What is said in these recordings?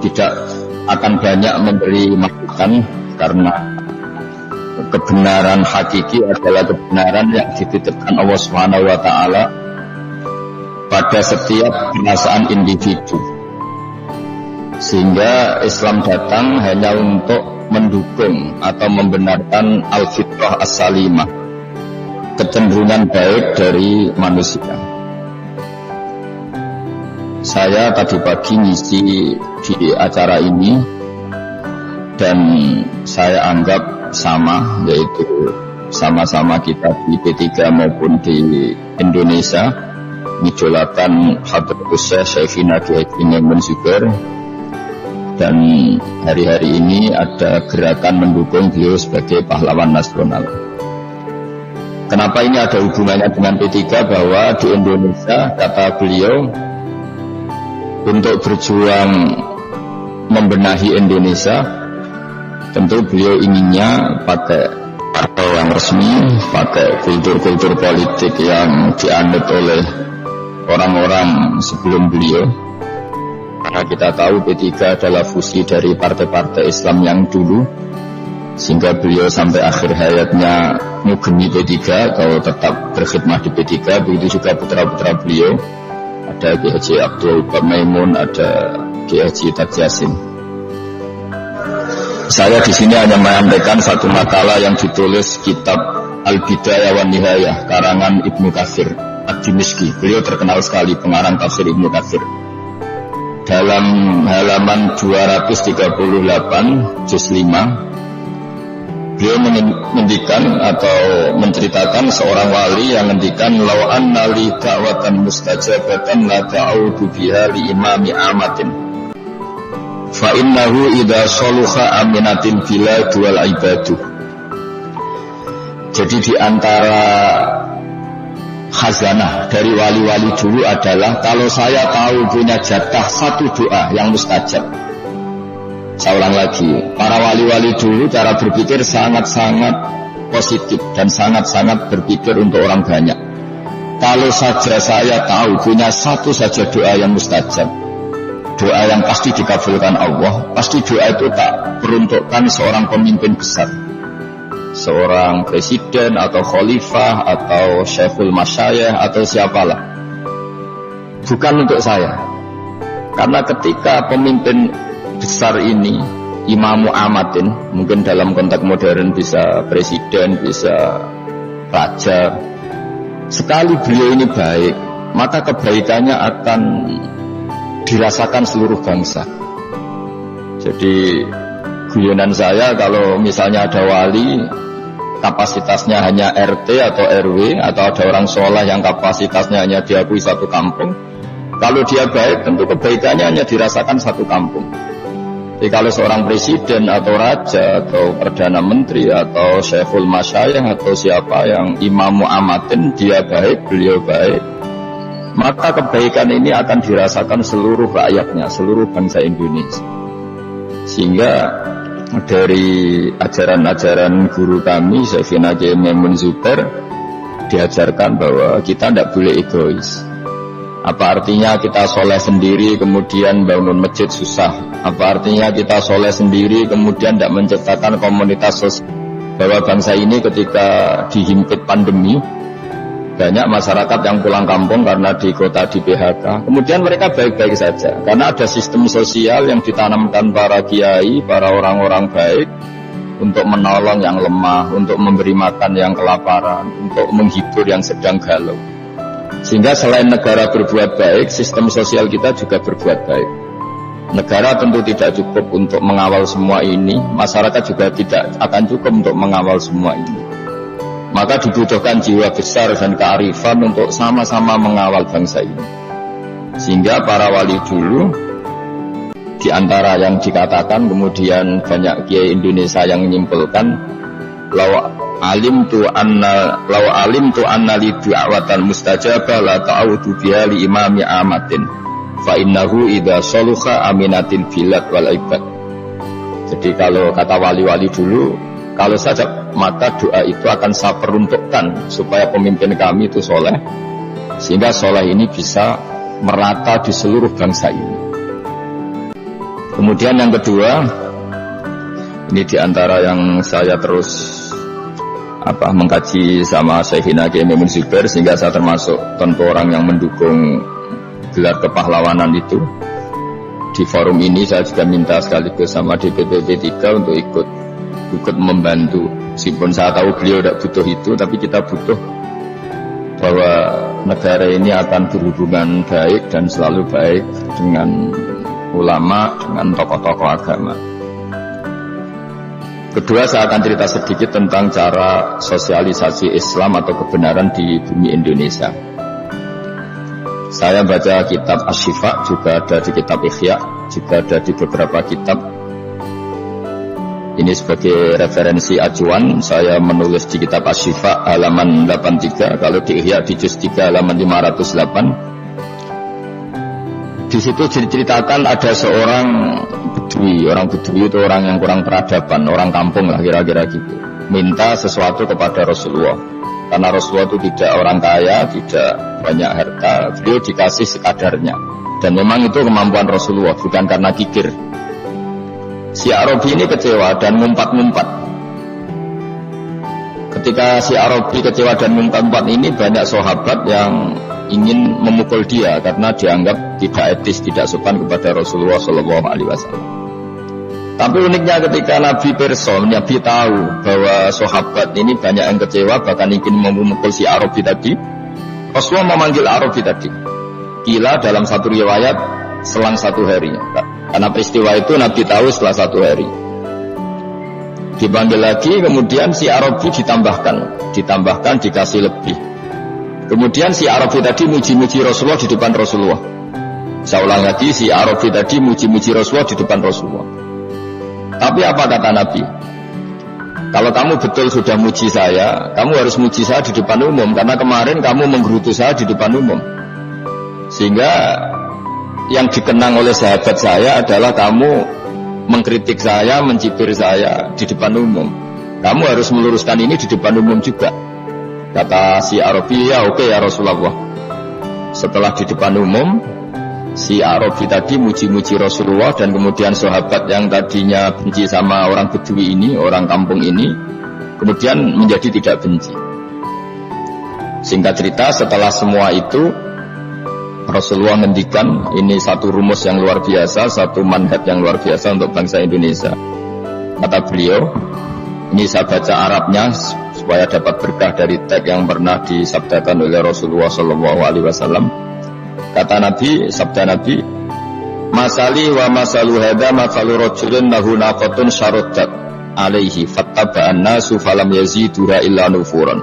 tidak akan banyak memberi masukan, karena kebenaran hakiki adalah kebenaran yang dititipkan Allah Subhanahu wa taala pada setiap perasaan individu. Sehingga Islam datang hanya untuk mendukung atau membenarkan al-fitrah as-salimah, kecenderungan baik dari manusia. Saya tadi pagi ngisi di acara ini dan saya anggap sama, yaitu sama-sama kita di P3 maupun di Indonesia ngidolakan Hadratus Syekhina Kiai Imamun Zubair, dan hari-hari ini ada gerakan mendukung beliau sebagai pahlawan nasional. Kenapa ini ada hubungannya dengan P3? Bahwa di Indonesia, kata beliau, untuk berjuang membenahi Indonesia, tentu beliau inginnya pakai partai yang resmi, pakai kultur-kultur politik yang dianut oleh orang-orang sebelum beliau. Karena kita tahu P3 adalah fusi dari partai-partai Islam yang dulu, sehingga beliau sampai akhir hayatnya ngugemi P3 atau tetap berkhidmah di P3. Begitu juga putra-putra beliau, ada Kiai Haji Abdul Maimun, ada Kiai Haji Taj Yasin. Saya di sini hanya menyampaikan satu makalah yang ditulis kitab Al-Bidayah wan Nihayah karangan Ibnu Katsir Ad-Dimishqi. Beliau terkenal sekali pengarang tafsir Ibnu Katsir. Dalam halaman 238 juz 5, beliau menghentikan atau menceritakan seorang wali yang menghentikan law anna li da'watan mustajabatan la ta'udu biha li imami amatin fa innahu idza saluha aminatil bilad wal ibadu. Jadi di antara khazanah dari wali-wali dulu adalah kalau saya tahu punya jatah satu doa yang mustajab. Saya ulang lagi, para wali-wali dulu cara berpikir sangat-sangat positif dan sangat-sangat berpikir untuk orang banyak. Kalau saja saya tahu punya satu saja doa yang mustajab, doa yang pasti dikabulkan Allah, pasti doa itu tak peruntukkan seorang pemimpin besar, seorang presiden atau khalifah atau syekhul masyayikh atau siapalah, bukan untuk saya. Karena ketika pemimpin besar ini imamu amatin, mungkin dalam konteks modern bisa presiden, bisa raja, sekali beliau ini baik, maka kebaikannya akan dirasakan seluruh bangsa. Jadi guyonan saya, kalau misalnya ada wali kapasitasnya hanya RT atau RW, atau ada orang soleh yang kapasitasnya hanya diakui satu kampung, kalau dia baik tentu kebaikannya hanya dirasakan satu kampung. Jadi kalau seorang presiden atau raja atau perdana menteri atau syekhul masyayikh atau siapa yang imamu amatin, dia baik, beliau baik, maka kebaikan ini akan dirasakan seluruh rakyatnya, seluruh bangsa Indonesia. Sehingga dari ajaran-ajaran guru kami Syekhina Kiai Maimun Zubair diajarkan bahwa kita tidak boleh egois. Apa artinya kita soleh sendiri kemudian bangun masjid susah? Apa artinya kita soleh sendiri kemudian tidak menciptakan komunitas sosial? Bahwa bangsa ini ketika dihimpit pandemi, banyak masyarakat yang pulang kampung karena di kota di PHK. Kemudian mereka baik-baik saja karena ada sistem sosial yang ditanamkan para kiai, para orang-orang baik untuk menolong yang lemah, untuk memberi makan yang kelaparan, untuk menghibur yang sedang galau. Sehingga selain negara berbuat baik, sistem sosial kita juga berbuat baik. Negara tentu tidak cukup untuk mengawal semua ini, masyarakat juga tidak akan cukup untuk mengawal semua ini. Maka dibutuhkan jiwa besar dan kearifan untuk sama-sama mengawal bangsa ini. Sehingga para wali dulu, di antara yang dikatakan, kemudian banyak kiai Indonesia yang menyimpulkan, law alim tu anna li du'awatan mustajabah la ta'udu biha li imami amatin fa innahu idza saluha aminatil bilad wal ibad. Jadi kalau kata wali-wali dulu, kalau saja maka doa itu akan saya peruntukkan supaya pemimpin kami itu soleh, sehingga soleh ini bisa merata di seluruh bangsa ini. Kemudian yang kedua, ini diantara yang saya terus mengkaji sama Syekhina Kiai Maimun Zubair, sehingga saya termasuk tentu orang yang mendukung gelar kepahlawanan itu. Di forum ini saya juga minta sekaligus sama DPP P3 untuk ikut membantu. Meskipun saya tahu beliau tidak butuh itu, tapi kita butuh bahwa negara ini akan berhubungan baik dan selalu baik dengan ulama, dengan tokoh-tokoh agama. Kedua, saya akan cerita sedikit tentang cara sosialisasi Islam atau kebenaran di bumi Indonesia. Saya baca kitab Asy-Syifa, juga ada di kitab Ihya, juga ada di beberapa kitab. Ini sebagai referensi acuan, saya menulis di kitab Asy-Syifa halaman 83, kalau di Ihya di juz 3 halaman 508. Di situ diceritakan ada seorang Bedui. Orang Bedui itu orang yang kurang peradaban, orang kampung lah kira-kira gitu. Minta sesuatu kepada Rasulullah. Karena Rasulullah itu tidak orang kaya, tidak banyak harta, beliau dikasih sekadarnya. Dan memang itu kemampuan Rasulullah, bukan karena kikir. Si Arabi ini kecewa dan ngumpat-ngumpat. Ketika si Arabi kecewa dan ngumpat-ngumpat ini, banyak sahabat yang ingin memukul dia karena dianggap tidak etis, tidak sopan kepada Rasulullah SAW. Tapi uniknya ketika Nabi pirsa, Nabi tahu bahwa sahabat ini banyak yang kecewa, bahkan ingin memukul si Arabi tadi, Rasulullah memanggil Arabi tadi. Kila dalam satu riwayat selang 1 hari. Karena peristiwa itu Nabi tahu setelah 1 hari. Dipanggil lagi, kemudian si Arabi ditambahkan dikasih lebih. Kemudian si Arabi tadi muji-muji Rasulullah di depan Rasulullah. Saya ulang lagi, si Arabi tadi muji-muji Rasulullah di depan Rasulullah. Tapi apa kata Nabi? Kalau kamu betul sudah muji saya, kamu harus muji saya di depan umum, karena kemarin kamu menggerutu saya di depan umum. Sehingga yang dikenang oleh sahabat saya adalah kamu mengkritik saya, mencibir saya di depan umum. Kamu harus meluruskan ini di depan umum juga. Kata si Arabi, ya oke ya Rasulullah. Setelah di depan umum, si Arabi tadi muji-muji Rasulullah, dan kemudian sahabat yang tadinya benci sama orang Bedui ini, orang kampung ini, kemudian menjadi tidak benci. Singkat cerita, setelah semua itu Rasulullah ngendikan, ini satu rumus yang luar biasa, satu manhaj yang luar biasa untuk bangsa Indonesia. Kata beliau, ini saya baca Arabnya supaya dapat berkah dari teks yang pernah disabdakan oleh Rasulullah SAW. Kata Nabi, sabda Nabi, masali wa masalu hada masalu rajulin lahu naqatun syaruddat alaihi fattaba'an nasu falam yaziduha illa nufuran.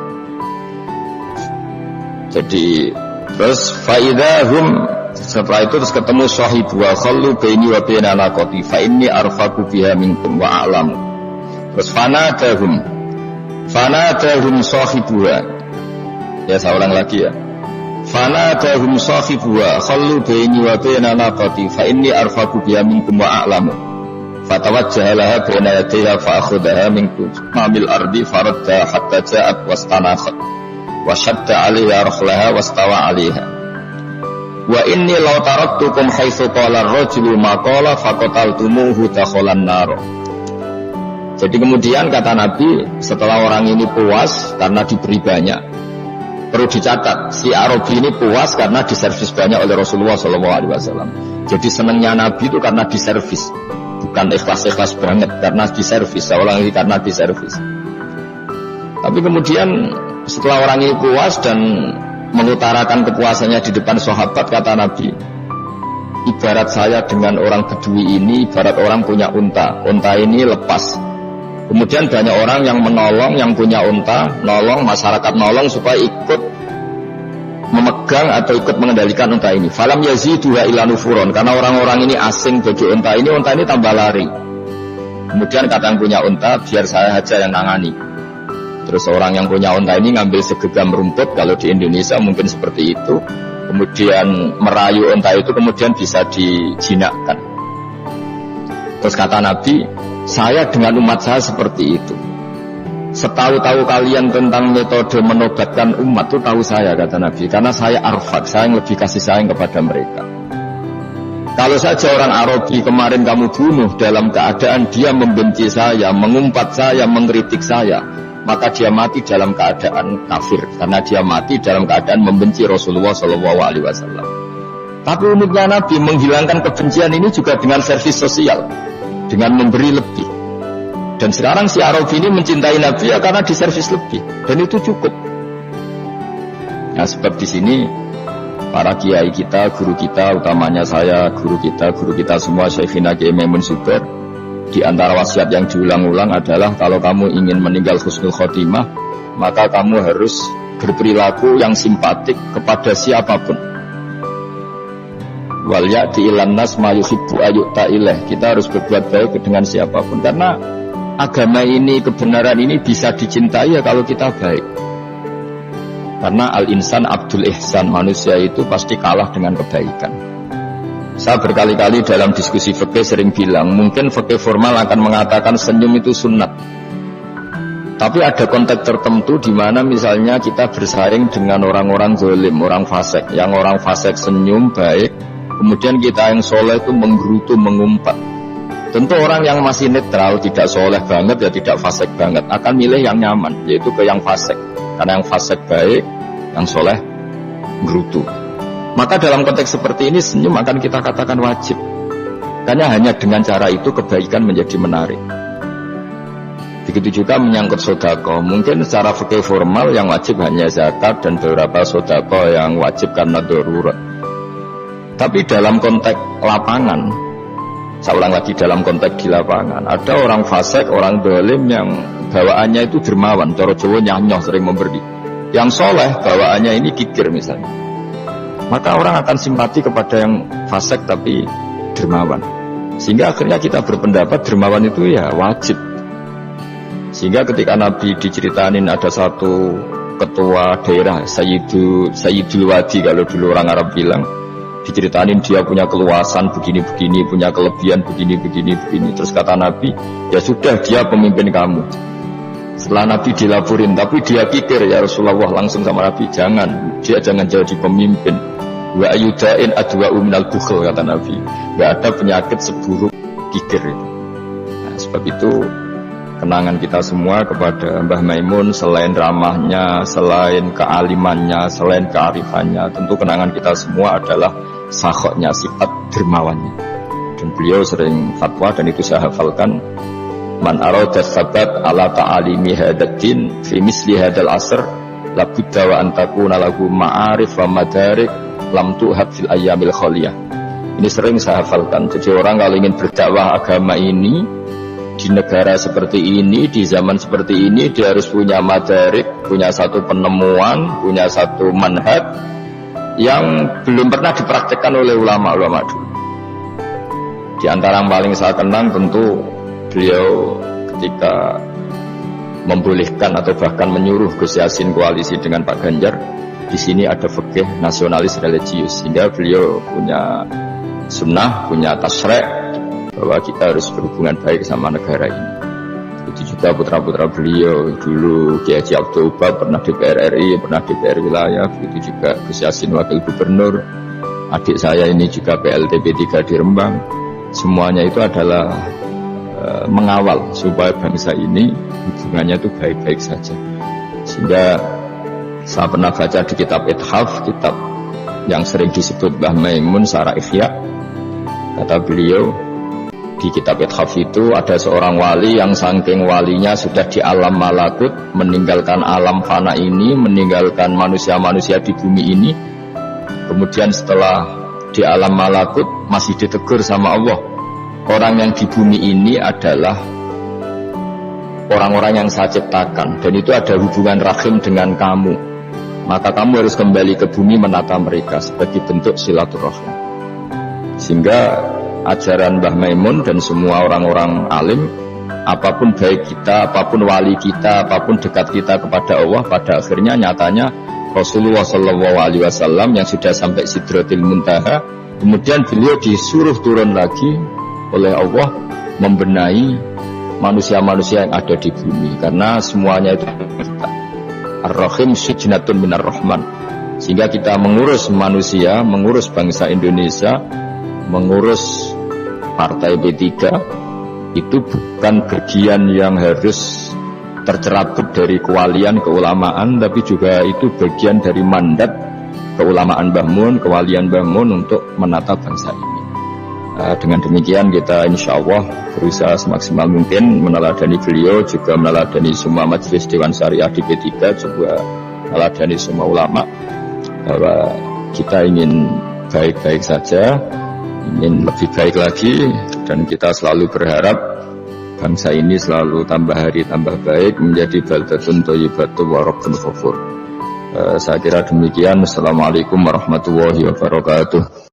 Jadi terus faidahum, setelah itu terus ketemu sahibu wa khallu baini wa baina naqati fa inni arfaqu biha minkum wa a'lamu. Terus fanadahum sahibuha. Ya saya ulang lagi ya. Fanadahum sahibuha khallu baini wa baina naqati fa inni arfaqu biha minkum wa a'lamu. Fatawajjaha laha baina yadayha fa akhadhaha minkum mamil ardi faradda hatta ja'at wastanakhat wa shadda 'alayha rakhlaha wastawa 'alayha. Wa inni law taraktukum haitsu qala ar-rajulu ma qala faqataltumuhu dakhalan nar. Jadi kemudian kata Nabi, setelah orang ini puas karena diberi banyak, perlu dicatat, si Arabi ini puas karena diservis banyak oleh Rasulullah SAW. Jadi senangnya Nabi itu karena diservis, bukan ikhlas-ikhlas banget, karena diservis. Saya ulang lagi, karena diservis. Tapi kemudian setelah orang ini puas dan mengutarakan kepuasannya di depan sahabat, kata Nabi, ibarat saya dengan orang Bedui ini, ibarat orang punya unta. Unta ini lepas. Kemudian banyak orang yang menolong, yang punya unta, nolong, masyarakat nolong supaya ikut memegang atau ikut mengendalikan unta ini. Falam yaziduha illa nufuron, karena orang-orang ini asing bagi unta ini tambah lari. Kemudian kata yang punya unta, biar saya aja yang nangani. Terus orang yang punya unta ini ngambil segenggam rumput, kalau di Indonesia mungkin seperti itu. Kemudian merayu unta itu, kemudian bisa dijinakkan. Terus kata Nabi, saya dengan umat saya seperti itu. Setahu-tahu kalian tentang metode menobatkan umat itu tahu saya, kata Nabi. Karena saya arfak, saya yang lebih kasih sayang kepada mereka. Kalau saja orang Arabi kemarin kamu bunuh dalam keadaan dia membenci saya, mengumpat saya, mengkritik saya, maka dia mati dalam keadaan kafir, karena dia mati dalam keadaan membenci Rasulullah SAW. Tapi uniknya Nabi menghilangkan kebencian ini juga dengan servis sosial, dengan memberi lebih. Dan sekarang si Arabi ini mencintai Nabi ya karena diservis lebih, dan itu cukup. Nah, sebab di sini para kiai kita, guru kita, utamanya saya, guru kita semua, Syekhina Kiai Maimun Zubair, di antara wasiat yang diulang-ulang adalah kalau kamu ingin meninggal husnul khotimah, maka kamu harus berperilaku yang simpatik kepada siapapun. Wal ya'ti ilan nas ma yuhibbu ayyuta ilaih. Kita harus berbuat baik dengan siapapun, karena agama ini, kebenaran ini bisa dicintai ya kalau kita baik. Karena al-insan abdul ihsan, manusia itu pasti kalah dengan kebaikan. Saya berkali-kali dalam diskusi fikih sering bilang, mungkin fikih formal akan mengatakan senyum itu sunnat. Tapi ada konteks tertentu di mana misalnya kita bersaing dengan orang-orang zalim, orang fasik. Yang orang fasik senyum baik, kemudian kita yang soleh itu menggerutu, mengumpat. Tentu orang yang masih netral, tidak soleh banget ya tidak fasik banget, akan milih yang nyaman, yaitu ke yang fasik. Karena yang fasik baik, yang soleh gerutu. Maka dalam konteks seperti ini senyum akan kita katakan wajib. Karena hanya dengan cara itu kebaikan menjadi menarik. Begitu juga menyangkut sedekah. Mungkin secara fikih formal yang wajib hanya zakat dan beberapa sedekah yang wajib karena darurat. Tapi dalam konteks lapangan, saya ulang lagi, dalam konteks di lapangan, ada orang fasik, orang zalim yang bawaannya itu dermawan, cara Jawa nyanyoh, sering memberi. Yang soleh bawaannya ini kikir misalnya, maka orang akan simpati kepada yang fasik tapi dermawan. Sehingga akhirnya kita berpendapat dermawan itu ya wajib. Sehingga ketika Nabi diceritain ada satu ketua daerah, Sayyidul Wadi kalau dulu orang Arab bilang, diceritain dia punya keluasan begini-begini, punya kelebihan begini-begini. Terus kata Nabi, ya sudah dia pemimpin kamu. Setelah Nabi dilaporin, tapi dia pikir ya Rasulullah, langsung sama Nabi, dia jangan jadi pemimpin. Wa ayudain adwa'u minal bukhl, kata Nabi. Gak ada penyakit seburuk kikir itu. Nah, sebab itu kenangan kita semua kepada Mbah Maimun, selain ramahnya, selain kealimannya, selain kearifannya, tentu kenangan kita semua adalah sakhoknya, sifat dermawannya. Dan beliau sering fatwa, dan itu saya hafalkan, man arada sabat ala ta'alimi hadaddin fi misli hadal asr labudda wa antakuna lahu ma'arif wa madarik lam tuhab fil ayyamil khaliyah. Ini sering saya hafalkan. Jadi orang kalau ingin berdakwah agama ini di negara seperti ini, di zaman seperti ini, dia harus punya madarik, punya satu penemuan, punya satu manhaj yang belum pernah dipraktekkan oleh ulama-ulama dulu. Di antara yang paling saya kenang tentu beliau ketika membolehkan atau bahkan menyuruh Gus Yassin koalisi dengan Pak Ganjar, di sini ada fikih nasionalis religius, sehingga beliau punya sunnah, punya tasrek bahwa kita harus berhubungan baik sama negara ini. Itu juga putra-putra beliau dulu, Kiai Haji Abdul Ubah pernah DPR RI, pernah DPR wilayah, begitu juga Gus Yassin wakil gubernur, adik saya ini juga PLT P3 di Rembang. Semuanya itu adalah mengawal supaya bangsa ini hubungannya itu baik-baik saja. Sehingga saya pernah baca di kitab Ithaf, kitab yang sering disebut Mbah Maimun Syarah Ihya, kata beliau di kitab Ithaf itu ada seorang wali yang saking walinya sudah di alam malakut, meninggalkan alam fana ini, meninggalkan manusia-manusia di bumi ini. Kemudian setelah di alam malakut masih ditegur sama Allah, orang yang di bumi ini adalah orang-orang yang saya ciptakan, dan itu ada hubungan rahim dengan kamu, maka kamu harus kembali ke bumi menata mereka sebagai bentuk silaturahim. Sehingga ajaran Mbah Maimun dan semua orang-orang alim, apapun baik kita, apapun wali kita, apapun dekat kita kepada Allah, pada akhirnya nyatanya Rasulullah SAW yang sudah sampai Sidratil Muntaha, kemudian beliau disuruh turun lagi oleh Allah membenahi manusia-manusia yang ada di bumi, karena semuanya itu kita Ar-Rahim sijnatun minar Rahman. Sehingga kita mengurus manusia, mengurus bangsa Indonesia mengurus partai P3 itu bukan bagian yang harus tercerabut dari kewalian keulamaan, tapi juga itu bagian dari mandat keulamaan Mbah Mun, kewalian Mbah Mun untuk menata bangsa ini. Dengan demikian kita insya Allah berusaha semaksimal mungkin meneladani beliau, juga meneladani semua majelis Dewan Syariah di P3, juga meneladani semua ulama, bahwa kita ingin baik-baik saja, ingin lebih baik lagi, dan kita selalu berharap bangsa ini selalu tambah hari tambah baik, menjadi baldatun thayyibatun wa rabbun ghafur. Saya kira demikian. Assalamualaikum warahmatullahi wabarakatuh.